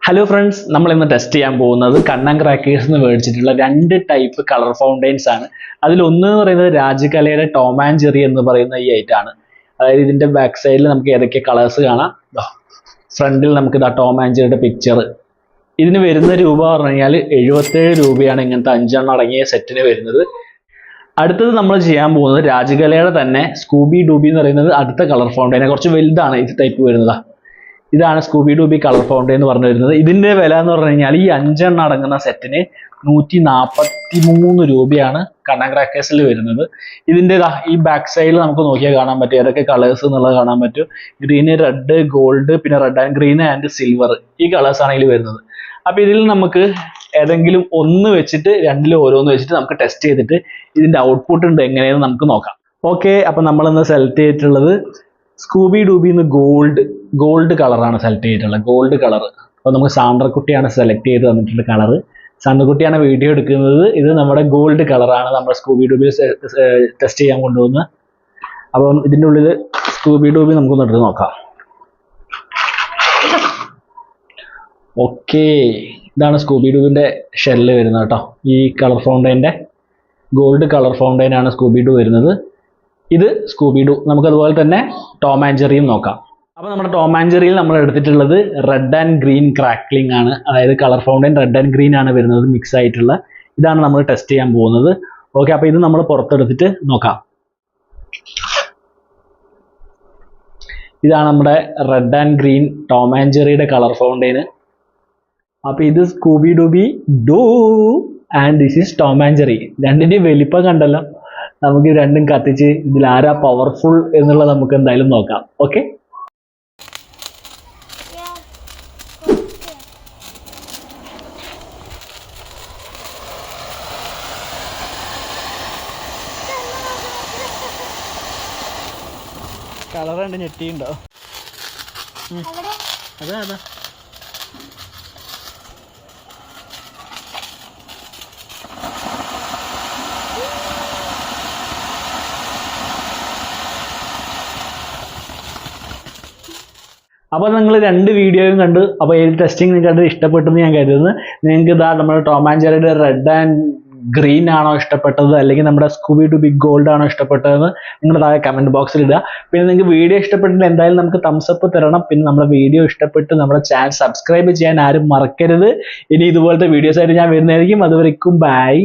Hello friends, നമ്മൾ ഇന്ന് test ചെയ്യാൻ പോകുന്നത് കണ്ണൻ ക്രാക്കേഴ്സ് എന്ന് മേടിച്ചിട്ടുള്ള 2 ടൈപ്പ് കളർ ഫൗണ്ടെയിൻസ് ആണ്. അതിലൊന്ന് എന്ന് പറയുന്നത് രാജകലയുടെ ടോം ആൻഡ് ജെറി എന്ന് പറയുന്ന ഈ ഐറ്റാണ്. അതായത് ഇതിന്റെ ബാക്ക് സൈഡിൽ നമുക്ക് ഏതൊക്കെ കളേഴ്സ് കാണാം. ഫ്രണ്ടിൽ നമുക്ക് ഇതാ ടോം ആൻഡ് ജെറിയുടെ പിക്ചർ. ഇതിന് വരുന്ന രൂപ പറഞ്ഞു കഴിഞ്ഞാൽ 77 രൂപയാണ് ഇങ്ങനത്തെ 5 എണ്ണം അടങ്ങിയ സെറ്റിന് വരുന്നത്. അടുത്തത് നമ്മൾ ചെയ്യാൻ പോകുന്നത് രാജകലയുടെ തന്നെ സ്കൂബി ഡൂബി എന്ന് പറയുന്നത് അടുത്ത കളർ ഫൗണ്ടെയിൻ. കുറച്ച് വലുതാണ് ഇത് ടൈപ്പ് വരുന്നത്. ഇതാണ് സ്കൂബി ഡൂബി കളർ ഫൗണ്ടെയിൻ എന്ന് പറഞ്ഞു വരുന്നത്. ഇതിന്റെ വില എന്ന് പറഞ്ഞു കഴിഞ്ഞാൽ ഈ 5 എണ്ണം അടങ്ങുന്ന സെറ്റിന് 143 രൂപയാണ് കണ്ണൻ ക്രാക്കേഴ്സിൽ വരുന്നത്. ഇതിന്റെ ഈ ബാക്ക് സൈഡിൽ നമുക്ക് നോക്കിയാൽ കാണാൻ പറ്റും ഏതൊക്കെ കളേഴ്സ് എന്നുള്ളത് കാണാൻ പറ്റും. ഗ്രീന്, റെഡ്, ഗോൾഡ്, പിന്നെ red and green and silver, ഈ കളേഴ്സ് ആണ് ഇതിൽ വരുന്നത്. അപ്പൊ ഇതിൽ നമുക്ക് ഏതെങ്കിലും ഒന്ന് വെച്ചിട്ട് രണ്ടിലും ഓരോന്ന് വെച്ചിട്ട് നമുക്ക് ടെസ്റ്റ് ചെയ്തിട്ട് ഇതിന്റെ ഔട്ട്പുട്ട് ഉണ്ട് എങ്ങനെയെന്ന് നമുക്ക് നോക്കാം. ഓക്കെ, അപ്പൊ നമ്മളിന്ന് സെലക്ട് ചെയ്തിട്ടുള്ളത് സ്കൂബി ഡൂബിന്ന് ഗോൾഡ് കളറാണ് സെലക്ട് ചെയ്തിട്ടുള്ളത്. Gold colour. അപ്പോൾ നമുക്ക് സാന്ദ്രക്കുട്ടിയാണ് സെലക്ട് ചെയ്ത് തന്നിട്ടുള്ള കളർ. സാന്ദ്രക്കുട്ടിയാണ് വീഡിയോ എടുക്കുന്നത്. ഇത് നമ്മുടെ ഗോൾഡ് കളറാണ് നമ്മൾ സ്കൂബി ഡൂബി ടെസ്റ്റ് ചെയ്യാൻ കൊണ്ടുപോകുന്നത്. അപ്പം ഇതിൻ്റെ ഉള്ളിൽ സ്കൂബി ഡൂബി നമുക്കൊന്ന് എടുത്ത് നോക്കാം. ഓക്കെ, ഇതാണ് സ്കൂബി ഡൂബിൻ്റെ ഷെല്ല് വരുന്നത് കേട്ടോ. ഈ കളർ ഫൗണ്ടെയിൻ്റെ ഗോൾഡ് കളർ ഫൗണ്ടെയിൻ ആണ് സ്കൂബി ഡൂ വരുന്നത്. ഇത് സ്കൂബി ഡൂ. നമുക്കതുപോലെ തന്നെ ടോം ആൻഡ് ജെറിയും നോക്കാം. അപ്പോൾ നമ്മുടെ ടോം ആൻഡ് ജെറിയിൽ നമ്മൾ എടുത്തിട്ടുള്ളത് റെഡ് ആൻഡ് ഗ്രീൻ ക്രാക്ലിംഗ് ആണ്. അതായത് colour fountain red and green ആണ് വരുന്നത്, മിക്സ് ആയിട്ടുള്ള. ഇതാണ് നമ്മൾ ടെസ്റ്റ് ചെയ്യാൻ പോകുന്നത്. ഓക്കെ, അപ്പോൾ ഇത് നമ്മൾ പുറത്തെടുത്തിട്ട് നോക്കാം. ഇതാണ് നമ്മുടെ red and green Tom and ജെറിയുടെ കളർ ഫൗണ്ടെയിൻ. അപ്പോൾ ഇത് Scooby Dooby Doo and this is Tom and Jerry. രണ്ടിൻ്റെയും വലിപ്പം കണ്ടല്ലോ. നമുക്ക് രണ്ടും കത്തിച്ച് ഇതിൽ ആരാ പവർഫുൾ എന്നുള്ളത് നമുക്ക് എന്തായാലും നോക്കാം. ഓക്കെ, കളർ കണ്ട് ഞെട്ടിയുണ്ടോ? അതാ അതാ അപ്പോൾ നിങ്ങൾ 2 വീഡിയോയും കണ്ടു. അപ്പോൾ ഈ ടെസ്റ്റിംഗ് നിങ്ങൾക്ക് കണ്ട് ഇഷ്ടപ്പെട്ടെന്ന് ഞാൻ കരുതുന്നു. നിങ്ങൾക്ക് ഇതാ നമ്മുടെ ടോം ആൻഡ് ജെറിയുടെ റെഡ് ആൻഡ് ഗ്രീൻ ആണോ ഇഷ്ടപ്പെട്ടത്, അല്ലെങ്കിൽ നമ്മുടെ സ്കൂബി ഡൂബി ഗോൾഡ് ആണോ ഇഷ്ടപ്പെട്ടതെന്ന് നിങ്ങൾ താഴെ കമൻറ്റ് ബോക്സിൽ ഇടുക. പിന്നെ നിങ്ങൾക്ക് വീഡിയോ ഇഷ്ടപ്പെട്ടിട്ട് എന്തായാലും നമുക്ക് തംസ് അപ്പ് തരണം. പിന്നെ നമ്മുടെ വീഡിയോ ഇഷ്ടപ്പെട്ട് നമ്മുടെ ചാനൽ സബ്സ്ക്രൈബ് ചെയ്യാൻ ആരും മറക്കരുത്. ഇനി ഇതുപോലത്തെ വീഡിയോസ് ആയിട്ട് ഞാൻ വരുന്നതായിരിക്കും. അതുവരെക്കും ബൈ.